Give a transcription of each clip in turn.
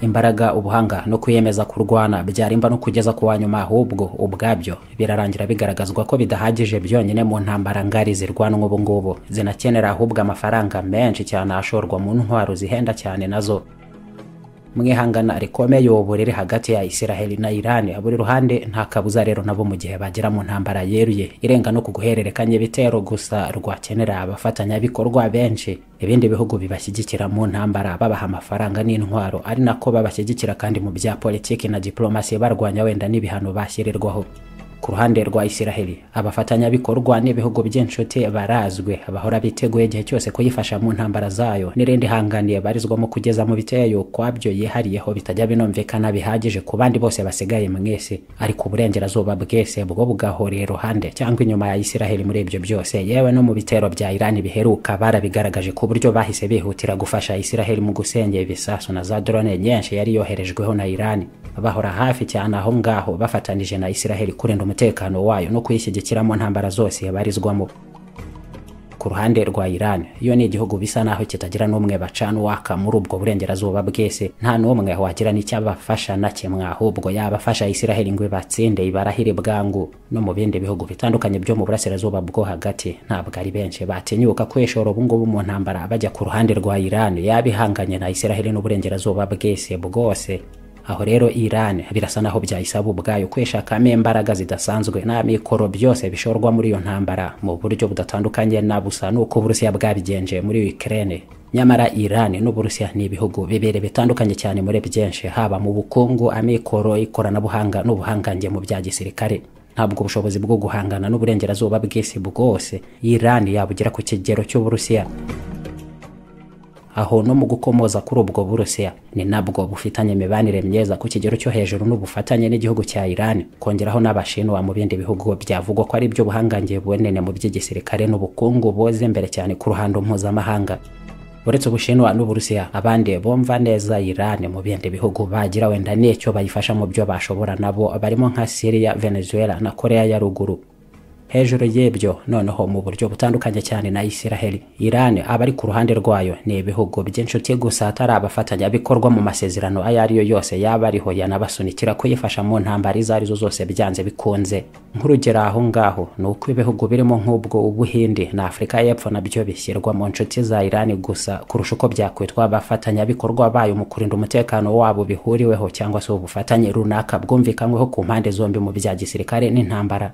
imbaraga, ubuhanga no kwiyemeza kurwana byarimba no kugeza ku wanyuma, ahubwo ubwabyo birarangira bigaragazwa ko bidahagije byonyine mu ntambara ngari zirwanwa ubu ngubu, zinakenera ahubwo amafaranga menshi cyane ashorwa mu ntwaro zihenda cyane nazo. Mwihangana rikomeye ubu riri hagati ya Isiraheli na Iran, buri ruhande nta kabuza rero nabo mu gihe bagera mu ntambara yeruye irenga no kuguhererekanya ibitero gusa rwakenera abafatanyabikorwa benshi, ibindi bihugu bibashyigikira mu ntambara babaha amafaranga n'intwaro, ari nako babashyigikira kandi mu bya politiki na diplomasi barwanya wenda n'ibihano bashyirirwaho. Ku ruhande rwa Isiraheli, abafatanyabikorwa n'ibihugu by'inshuti barazwe, bahora biteguye igihe cyose kuyifasha mu ntambara zayo n'irindi hanganiye barizwamo kugeza mu bitero kwabyo yihariyeho bitajya binomvikana bihagije ku bandi bose basigaye mwese, ariko uburengerazuba bwese bwo bugahorera iruhande cyangwa inyuma ya Isiraheli muri ibyo byose. Yewe no mu bitero bya Iran biheruka barabigaragaje ku buryo bahise bihutira gufasha Isiraheli mu gusenya ibisasu na za drone nyinshi yari yoherejweho na Iran, bahora hafi cyane aho ngaho bafatanije na Isiraheli kurinda umutekano wayo no kuyishyigikira mu ntambara zose barizwamo. Ku ruhande rwa Iran, iyo ni igihugu bisa naho kitagira n'umwe bacana waka muri ubwo burengerazuba bwese, nta n'umwe wagira n'icyabafasha na kimwe, ahubwo yabafasha Isiraheli ngo batsinde ibarahire bwangu. No mu bindi bihugu bitandukanye byo mu burasirazuba bwo hagati ntabwo ari benshi batinyuka kwishora ubu ngubu mu ntambara bajya ku ruhande rwa Iran yabihanganye na Isiraheli n'uburengerazuba bwese bwose. Aho rero Iran birasa naho byayisaba ubwayo kwishakamo imbaraga zidasanzwe n'amikoro byose bishorwa muri iyo ntambara mu buryo budatandukanye na busa nuko Uburusiya bwabigenje muri Ukraine. Nyamara Iran n'Uburusiya ni ibihugu bibere bitandukanye cyane muri byinshi, haba mu bukungu, amikoro, ikoranabuhanga n'ubuhangange mu bya gisirikare. Ntabwo ubushobozi bwo guhangana n'uburengerazuba bw'isi bwose Iran yabugira ku kigero cy'Uburusiya. Aho no mu gukomoza kuri ubwo Burusiya ni nabwo bufitanye imibanire myiza ku kigero cyo hejuru n'ubufatanye n'igihugu cya Iran, kongeraho n'Abashinwa mu bindi bihugu byavugwa ko ari byo buhangangiye bunene mu by'igisirikare n'ubukungu boze imbere cyane ku ruhando mpuzamahanga. Uretse Ubushinwa n'Uburusiya, abandi bumva neza Iran mu bindi bihugu bagira wenda n'icyo bayifasha mu byo bashobora nabo barimo nka Syria, Venezuela na Korea ya ruguru. Hejuru y'ibyo noneho mu buryo butandukanye cyane na Isiraheli, Iran abari ku ruhande rwayo ni ibihugu by'inshuti gusa, atari abafatanyabikorwa mu masezerano ayo ariyo yose yaba ariho yanabasunikira kuyifasha mu ntambara izo arizo zose byanze bikunze. Nk'urugero aho ngaho ni uko ibihugu birimo nk'ubwo Ubuhindi na Afurika y'Epfo nabyo bishyirwa mu nshuti za Iran gusa kurusha uko byakwitwa abafatanyabikorwa bayo mu kurinda umutekano wabo bihuriweho cyangwa se ubufatanye runaka bwumvikanyweho ku mpande zombi mu bya gisirikare n'intambara.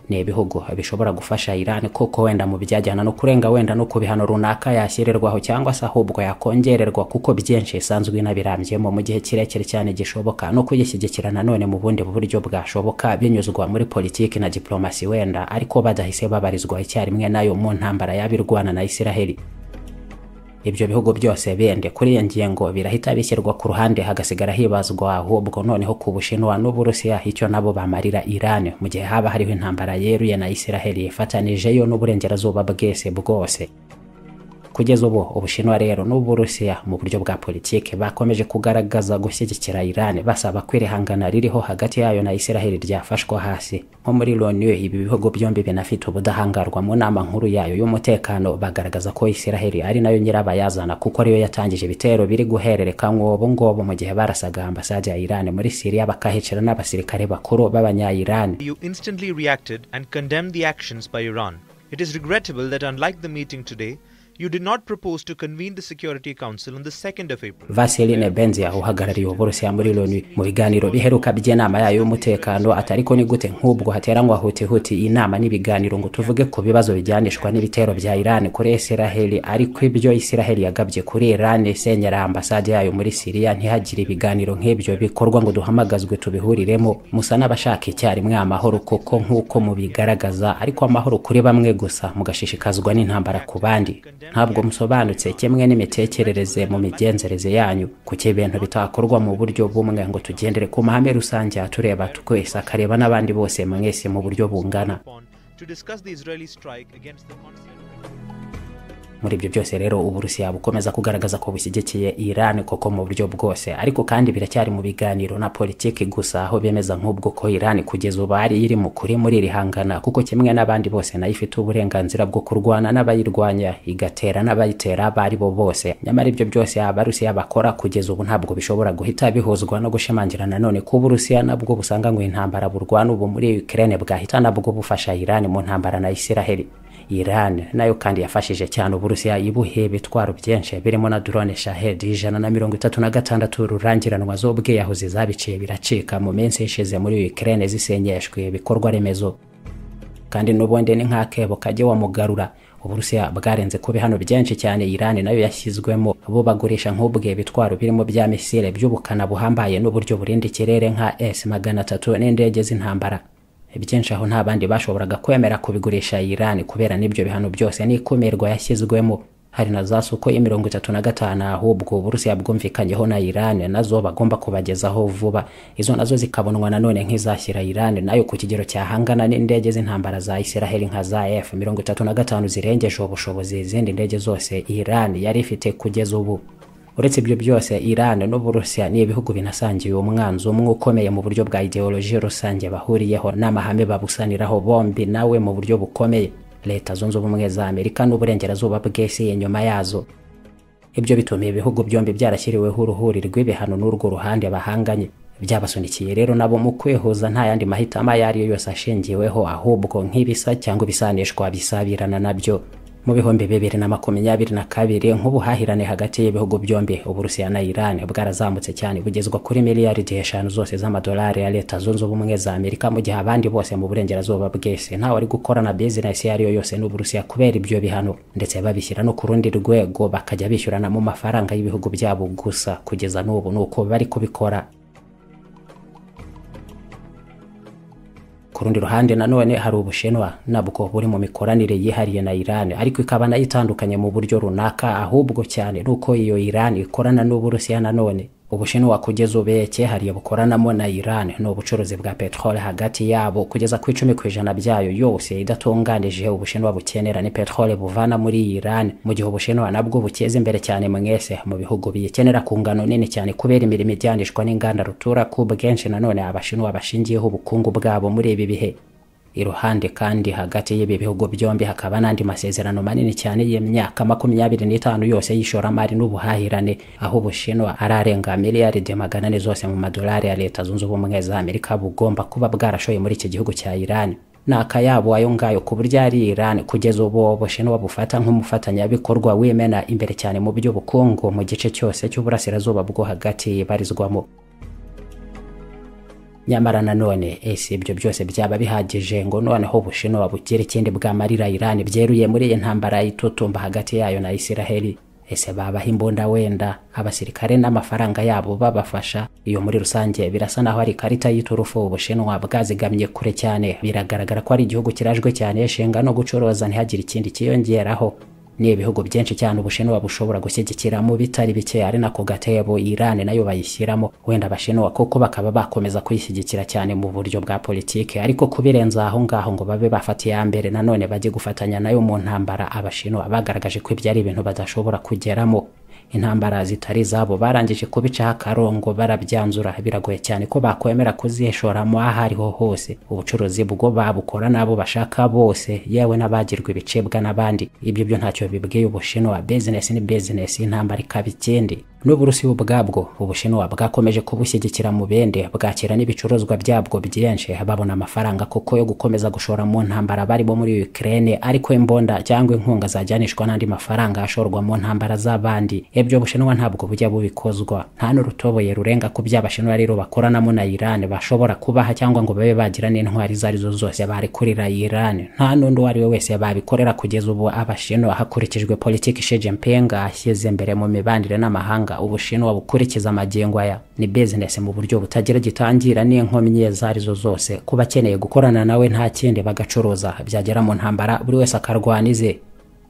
Ni ibihugu bishobora gufasha Iran koko wenda mu bijyajyana no kurenga wenda no ku bihano runaka yashyirirwaho cyangwa se ahubwo yakongererwa kuko byinshi isanzwe inabirambyemo mu gihe kirekire cyane gishoboka, no kuyishyigikira nanone mu bundi buryo bwashoboka binyuzwa muri politiki na diplomasi wenda, ariko badahise babarizwa icyarimwe nayo mu ntambara yabirwana na Isiraheli. Ibyo bihugu byose bende kuri iyo ngingo birahita bishyirwa ku ruhande, hagasigara hibazwa ahubwo noneho ku Bushinwa n'Uburusiya icyo nabo bamarira Iran mu gihe haba hariho intambara yeruye na Isiraheli ifatanije yo n'uburengerazuba bwese bwose. Kugeza ubu Ubushinwa rero n'Uburusiya mu buryo bwa politiki bakomeje kugaragaza gushyigikira Iran, basaba kwirihangana ririho hagati yayo na Isiraheli ryafashwa hasi. Nko muri Loni, ibi bihugu byombi binafite ubudahangarwa mu nama nkuru yayo y'umutekano, bagaragaza ko Isiraheli ari nayo nyirabayazana kuko ariyo yatangije ibitero biri guhererekanywa ubu ngubu mu gihe barasaga ambasade ya Iran muri Syria bakahicira n'abasirikare bakuru b'abanya-Iran. You instantly reacted and condemned the actions by Iran. It is regrettable that unlike the meeting today, you did not propose to convene the Security Council on the 2nd of April. Vasily Nebenzia uhagarariye Uburusiya muri Loni mu biganiro biheruka by'inama yayo y'umutekano atariko ni gute nk'ubwo hateranywa huti inama n'ibiganiro ngo tuvuge ku bibazo bijyanishwa n'ibitero bya Iran kuri Isiraheli, ariko ibyo Isiraheli yagabye kuri Iran isenyera ambasade yayo muri Syria ntihagire ibiganiro nk'ibyo bikorwa ngo duhamagazwe tubihuriremo. Musa n'abashaka icyarimwe amahoro koko nk'uko mubigaragaza, ariko amahoro kuri bamwe gusa mugashishikazwa n'intambara ku bandi. Ntabwo musobanutse kimwe n'imitekerereze mu migenzereze yanyu kuki ibintu bitakorwa mu buryo bumwe ngo tugendere ku mahame rusange atureba twese akareba n'abandi bose mwese mu buryo bungana. Muri ibyo byose rero Uburusiya bukomeza kugaragaza ko bushyigikiye Iran koko mu buryo bwose, ariko kandi biracyari mu biganiro na politiki gusa, aho bemeza nk'ubwo ko Iran kugeza ubu ari iri mu kuri muri iri hangana, kuko kimwe n'abandi bose nayo ifite uburenganzira bwo kurwana n'abayirwanya, igatera n'abayitera abari bo bose. Nyamara ibyo byose Abarusiya bakora kugeza ubu ntabwo bishobora guhita bihuzwa no gushimangira nanone ko Uburusiya nabwo busanga ngo intambara burwana ubu muri Ukraine bwahita nabwo bufasha Iran mu ntambara na Israel. Iran nayo kandi yafashije cyane Uburusiya ibuhe ibitwaro byinshi birimo na drone Shahed 136 rurangiranwa z'ubwiyahuzi zabiciye biracika mu minsi ishize muri Ukraine zisenyeshwe ibikorwa remezo. Kandi n'ubundi ni nk'akebo kajye wamugarura. Uburusiya bwarenze ku bihano byinshi cyane Iran nayo yashyizwemo, bo bagurisha nk'ubwe bitwaro birimo bya misile by'ubukana buhambaye n'uburyo burinda ikirere nka S-300 n'indege z'intambara. Byinshi aho nta bandi bashoboraga kwemera kubigurisha Iran kubera n'ibyo bihano byose n'ikumirwa yashyizwemo. Hari na za Sukhoi 35 ahubwo Uburusiya bwumvikanyeho na Iran nazo bagomba kubagezaho vuba. Izo nazo zikabonwa nanone nk'izashyira Iran nayo ku kigero cyahangana n'indege z'intambara za Israel nka za F-35 zirengeje ubushobozi izindi ndege zose Iran yari ifite kugeza ubu. Uretse ibyo byose Iran n'Uburusiya ni ibihugu binasangiye umwanzi umwe ukomeye mu buryo bwa ideoloji rusange bahuriyeho n'amahame babusaniraho bombi nawe mu buryo bukomeye. Leta Zunze Ubumwe za Amerika n'uburengerazuba bw'isi inyuma yazo. Ibyo bituma ibihugu byombi byarashyiriweho uruhuri rw'ibihano n'urwo ruhande bahanganye. Byabasunikiye rero nabo mu kwihuza nta yandi mahitamo yari yose ashingiweho, ahubwo nk'ibisa cyangwa ibisanishwa bisabirana nabyo. Mu bihumbi 2022 nk'ubuhahirane hagati y'ibihugu byombi Uburusiya na Iran bwarazamutse cyane bugezwa kuri miliyari 5 zose z'amadolari ya Leta Zunze Ubumwe za Amerika, mu gihe abandi bose mu burengerazuba bw'isi ntawe ari gukora na business yariyo yose n'Uburusiya kubera ibyo bihano, ndetse babishyira no ku rundi rwego bakajya bishyurana mu mafaranga y'ibihugu byabo gusa. Kugeza n'ubu nuko bari kubikora. Ku rundi ruhande nanone hari Ubushinwa nabwo buri mu mikoranire yihariye na Iran, ariko ikaba nayo itandukanye mu buryo runaka, ahubwo cyane nuko iyo Iran ikorana n'Uburusiya nanone. Ubushinwa kugeza ubeke hariye bukoranamo na Iran n'ubucuruzi bwa petrole hagati yabo kugeza ku 10% byayo yose idatunganije Ubushinwa bukenera ni petrole buvana muri Iran, mu gihe Ubushinwa nabwo bukeze imbere cyane mwese mu bihugu bikenera ku ngano nini cyane kubera imirimo ijyanishwa n'inganda rutura ku bwinshi. Nanone Abashinwa bashingiyeho ubukungu bwabo muri ibi bihe. Iruhande kandi hagati y'ibi bihugu byombi hakaba n'andi masezerano manini cyane y'imyaka 25 yose y'ishoramari n'ubuhahirane, aho Ubushinwa ararenga miliyari 400 zose mu madolari ya Leta Zunze Ubumwe za Amerika bugomba kuba bwarashoye muri iki gihugu cya Iran. Nakayabo ayo ngayo ku buryo ari Iran kugeza ubu Ubushinwa bufata nk'umufatanyabikorwa wimena imbere cyane mu by'ubukungu mu gice cyose cy'uburasirazuba bwo hagati barizwamo. Nyamara nanone ibyo byose byaba bihagije ngo noneho Ubushinwa bugire ikindi bwamarira Iran byeruye muri iyi ntambara itutumba hagati yayo na Israel? Babaha imbunda wenda abasirikare n'amafaranga yabo babafasha? Iyo muri rusange birasa naho ari karita y'iturufu Ubushinwa bwazigamye kure cyane. Biragaragara ko ari igihugu kirajwe cyane yeshenga no gucuruza ntihagire ikindi kiyongeraho. Ni ibihugu byinshi cyane Ubushinwa bushobora gushyigikira mu bitari bike, ari nako gatebo Iran nayo bayishyiramo. Wenda Abashinwa koko bakaba bakomeza kuyishyigikira cyane mu buryo bwa politike, ariko kubirenza aho ngaho ngo babe bafatiye mbere nanone bajye gufatanya nayo mu ntambara, Abashinwa bagaragaje ko ibyo ari ibintu badashobora kugeramo. Intambara zitari zabo barangije kubicaho akarongo barabyanzura. Biragoye cyane ko bakwemera kuzishoramo ahariho hose. Ubucuruzi bwo babukora nabo bashaka bose, yewe n'abagirwa ibicibwa n'abandi. Ibyo byo ntacyo bibwiye Ubushinwa. Business ni business, intambara ikaba ikindi. N'Uburusiya ubwabwo Ubushinwa bwakomeje kubushyigikira mu bende, bwakira n'ibicuruzwa byabwo byinshi, babona amafaranga koko yo gukomeza gushora mu ntambara barimo muri Ukraine, ariko imbonda cyangwa inkunga zajyanishwa n'andi mafaranga ashorwa mu ntambara z'abandi. Ibyo Ubushinwa ntabwo bujya bubikozwa. Nta n'urutoboye rurenga ku by'Abashinwa rero bakoranamo na Iran bashobora kubaha cyangwa ngo babe bagira n'intwari zarizo zose bari kurira Iran. Nta n'undi wari we wese babikorera kugeza ubu. Abashinwa hakurikijwe politiki Xi Jinping ashyize imbere mu mibanire n'amahanga, Ubushinwa bukurikiza amagengo aya ni business mu buryo butagira gitangira n'inkomyi zarizo zose. Kuba keneye gukorana nawe nta kindi bagacuruza, byagera mu ntambara buri wese akarwanize.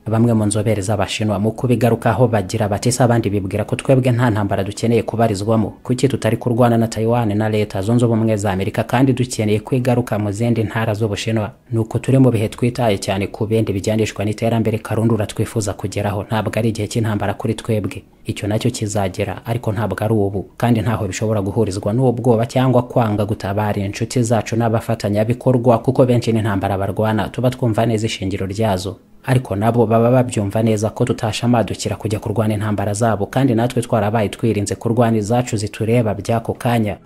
bamwe mu nzobere z'Abashinwa mu kubigarukaho bagira bati se abandi bibwira ko twebwe nta ntambara dukeneye kubarizwamo, kuki tutari kurwana na Taiwan na Leta Zunze Ubumwe za Amerika kandi dukeneye kwigaruka mu zindi ntara z'Ubushinwa? Nuko turi mu bihe twitaye cyane ku bindi bijyanishwa n'iterambere karundura twifuza kugeraho, ntabwo ari igihe cy'intambara kuri twebwe. Icyo nacyo kizagera, ariko ntabwo ari ubu, kandi ntaho bishobora guhurizwa n'ubwoba cyangwa kwanga gutabara inshuti zacu n'abafatanyabikorwa, kuko benshi n'intambara barwana tuba twumva neza ishingiro ryazo, ariko nabo baba babyumva neza ko tutashamadukira kujya kurwana intambara zabo, kandi natwe twarabaye twirinze kurwana izacu zitureba by'ako kanya.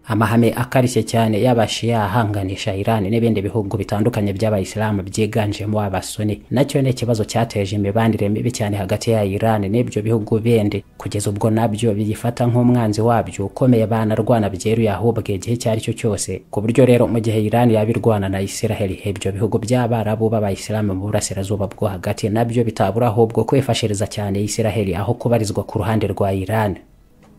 Amahame akarishye cyane y'Abashia ahanganisha Iran n'ibindi bihugu bitandukanye by'Abayisilamu byiganjemo Abasuni, nacyo ni ikibazo cyateje imibanire mibi cyane hagati ya Iran n'ibyo bihugu bindi, kugeza ubwo nabyo biyifata nk'umwanzi wabyo ukomeye, banarwana byeruye ahubwo igihe icyo ari cyo cyose, ku buryo rero mu gihe Iran yabirwana na Israel, ibyo bihugu by'Abarabu b'Abayisilamu mu burasirazuba bwo hagati nabyo bitabura ahubwo kwifashiriza cyane Israel aho kubarizwa ku ruhande rwa Iran.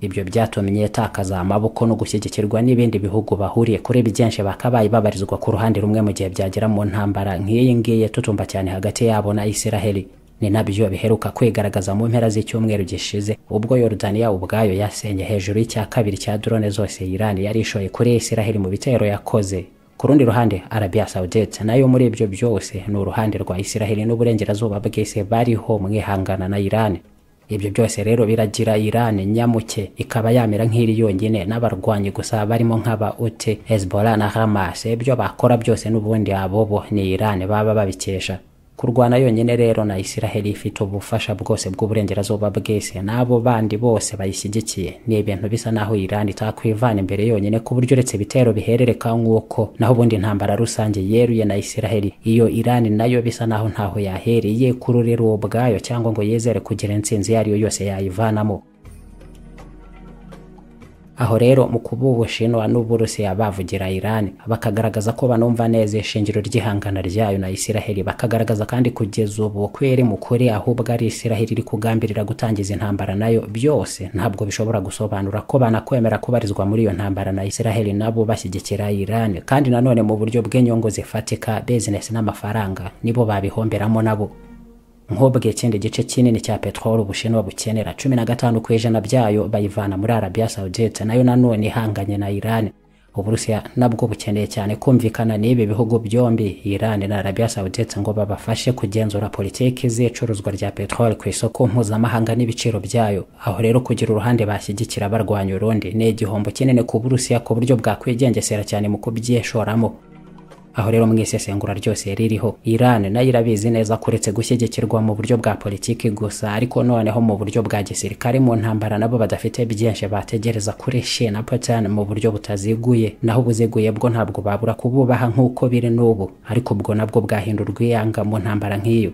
Ibyo byatumye takaza amaboko no gushyigikirwa n'ibindi bihugu bahuriye kuri byinshi bakabaye babarizwa ku ruhande rumwe mu gihe byagera mu ntambara nk'iyi ngiyi tutumba cyane hagati yabo na Israel. Ni nabyo biheruka kwigaragaza mu mpera z'icyumweru gishize, ubwo Yordania ubwayo yasenye hejuru y'icya kabiri cya drone zose Iran yari ishoye kuri Israel mu bitero yakoze. Ku rundi ruhande Arabia Saudite nayo muri ibyo byose ni uruhande rwa Israel n'uburengerazuba bw'isi bariho mwihangana na Iran. Ibyo byose rero biragira Iran nyamuke ikaba yamera nk'iri yonyine n'abarwanyi gusa barimo nk'aba Houthi, Hezbollah na Hamas. Ibyo bakora byose n'ubundi abobo ni Iran baba babikesha. Kurwana yonyine rero na Israel ifite ubufasha bwose bw'uburengerazuba bw'isi n'abo bandi bose bayishyigikiye, ni ibintu bisa naho Iran itakwivana imbere yonyine, ku buryo uretse bitero biherereka nk'uko naho ubundi ntambara rusange yeruye na Israel, iyo Iran nayo bisa naho ntaho yahereye kururira ubwayo cyangwa ngo yizere kugira intsinzi iyo ariyo yose yayivanamo. Aho rero mu kuba Ubushinwa n'Uburusiya bavugira Iran bakagaragaza ko banumva neza ishingiro ry'ihangana ryayo na Israel, bakagaragaza kandi kugeza ubu kweri mu kuri ahubwo ari Israel iri kugambirira gutangiza intambara nayo, byose ntabwo bishobora gusobanura ko banakwemera kubarizwa muri iyo ntambara na Israel nabo bashyigikira Iran, kandi nanone mu buryo bw'inyungu zifatika, business n'amafaranga nibo babihomberamo nabo. Nk'ubwe ikindi gice kinini cya petrol Ubushinwa bukenera 15% byayo bayivana muri Arabia Saudite, nayo nanone ihanganye na Iran. Uburusiya nabwo bukeneye cyane kumvikana n'ibi bihugu byombi, Iran na Arabia Saudite, ngo babafashe kugenzura politiki z'icuruzwa rya petrol ku isoko mpuzamahanga n'ibiciro byayo. Aho rero kugira uruhande bashyigikira barwanya urundi ni igihombo kinini ku Burusiya ku buryo bwakwigengesera cyane mu kubyeshoramo. Aho rero mwisesengura ryose ririho, Iran nayo irabizi neza kuretse gushyigikirwa mu buryo bwa politiki gusa, ariko noneho mu buryo bwa gisirikare mu ntambara nabo badafite byinshi bategereza kuri Xi na Putin mu buryo butaziguye, naho buziguye bwo ntabwo babura kububaha nk'uko biri n'ubu, ariko ubwo nabwo bwahindurwa iyanga mu ntambara nk'iyo.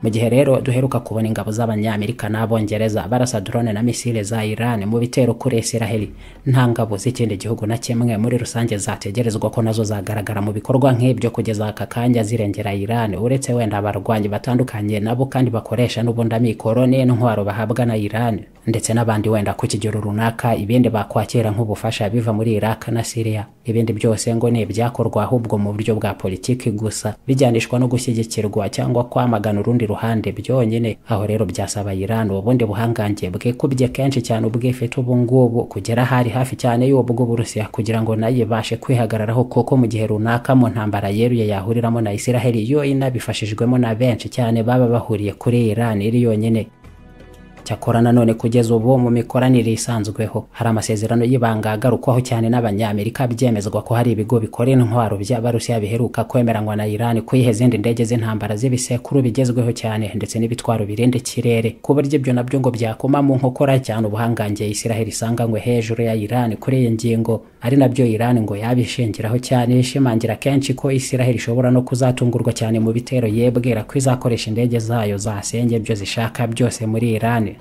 Mu gihe rero duheruka kubona ingabo z'Abanyamerika n'Abongereza barasa drone na misile za Iran mu bitero kuri Israel, nta ngabo z'ikindi gihugu na kimwe muri rusange zategerezwa ko nazo zagaragara mu bikorwa nk'ibyo kugeza aka kanya zirengera Iran, uretse wenda abarwanyi batandukanye nabo kandi bakoresha n'ubundi amikoro n'intwaro bahabwa na Iran, ndetse n'abandi wenda ku kigero runaka ibindi bakwakira nk'ubufasha biva muri Iraq na Syria. Ibindi byose ngo ni ibyakorwa ahubwo mu buryo bwa politiki gusa, bijyanishwa no gushyigikirwa cyangwa kwamagana urundi ruhande byonyine. Aho rero byasaba Iran ubundi buhangange bwikubye kenshi cyane ubwifite ubu ngubu kugera hari hafi cyane y'ubwo Burusiya, kugira ngo nayo ibashe kwihagararaho koko mu gihe runaka mu ntambara yeruye yahuriramo na Israel, yo inabifashijwemo na benshi cyane baba bahuriye kuri Iran iri yonyine. Cyakora nanone kugeza ubu mu mikoranire isanzweho hari amasezerano y'ibanga agarukwaho cyane n'Abanyamerika, byemezwa ko hari ibigo bikora intwaro by'Abarusiya biheruka kwemeranywa na Iran kuyiha izindi ndege z'intambara z'ibisekuru bigezweho cyane, ndetse n'ibitwaro birinda ikirere, ku buryo ibyo nabyo ngo byakoma mu nkokora cyane ubuhangange Israel isanganywe hejuru ya Iran kuri iyi ngingo, ari nabyo Iran ngo yabishingiraho cyane, ishimangira kenshi ko Israel ishobora no kuzatungurwa cyane mu bitero yebwera ko izakoresha indege zayo zasenge byo zishaka byose muri Iran.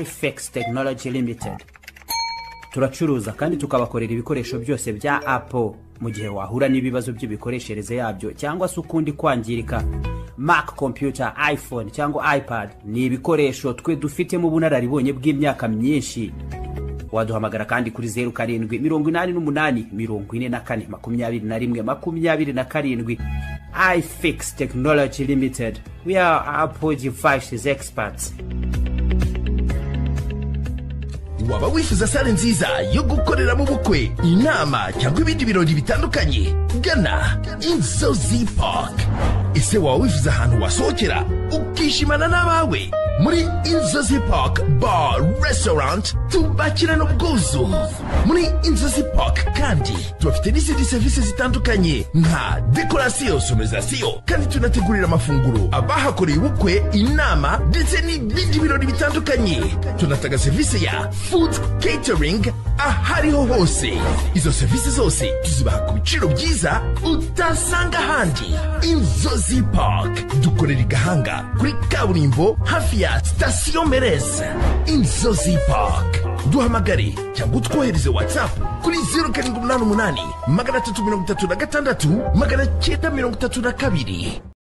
iFix Technology Limited turacuruza kandi tukabakorera ibikoresho byose bya Apple. Mu gihe wahura n'ibibazo by'ibikoreshereze yabyo cyangwa se ukundi kwangirika, Mac computer, iPhone cyangwa iPad ni ibikoresho twe dufite mu bunararibonye bw'imyaka myinshi. waduhamagara kandi kuri 0788442127. iFix Technology Limited, we are Apple devices experts. Waba wifuza sale nziza yo gukorera mu bukwe, inama cyangwa ibindi birori bitandukanye? Gana Inzozi Park. Ese waba wifuza ahantu wasohokera ukishimana n'abawe? Muri Inzozi Park Bar Restaurant tubakirana ubwuzu. Muri Inzozi Park kandi tubafite n'izindi services zitandukanye nka decoration, sonorisation, kandi tunategurira amafunguro abahakoreye ubukwe, inama ndetse n'ibindi birori bitandukanye. Tunatanga service ya food catering ahariho hose. Izo services zose tuzibaha ku biciro byiza utasanga ahandi. Inzozi Park dukorera Gahanga kuri kaburimbo hafi ya Station Merez. Inzozi Park, duhamagare cyangwa utwohereze WhatsApp kuri 0788 336 932.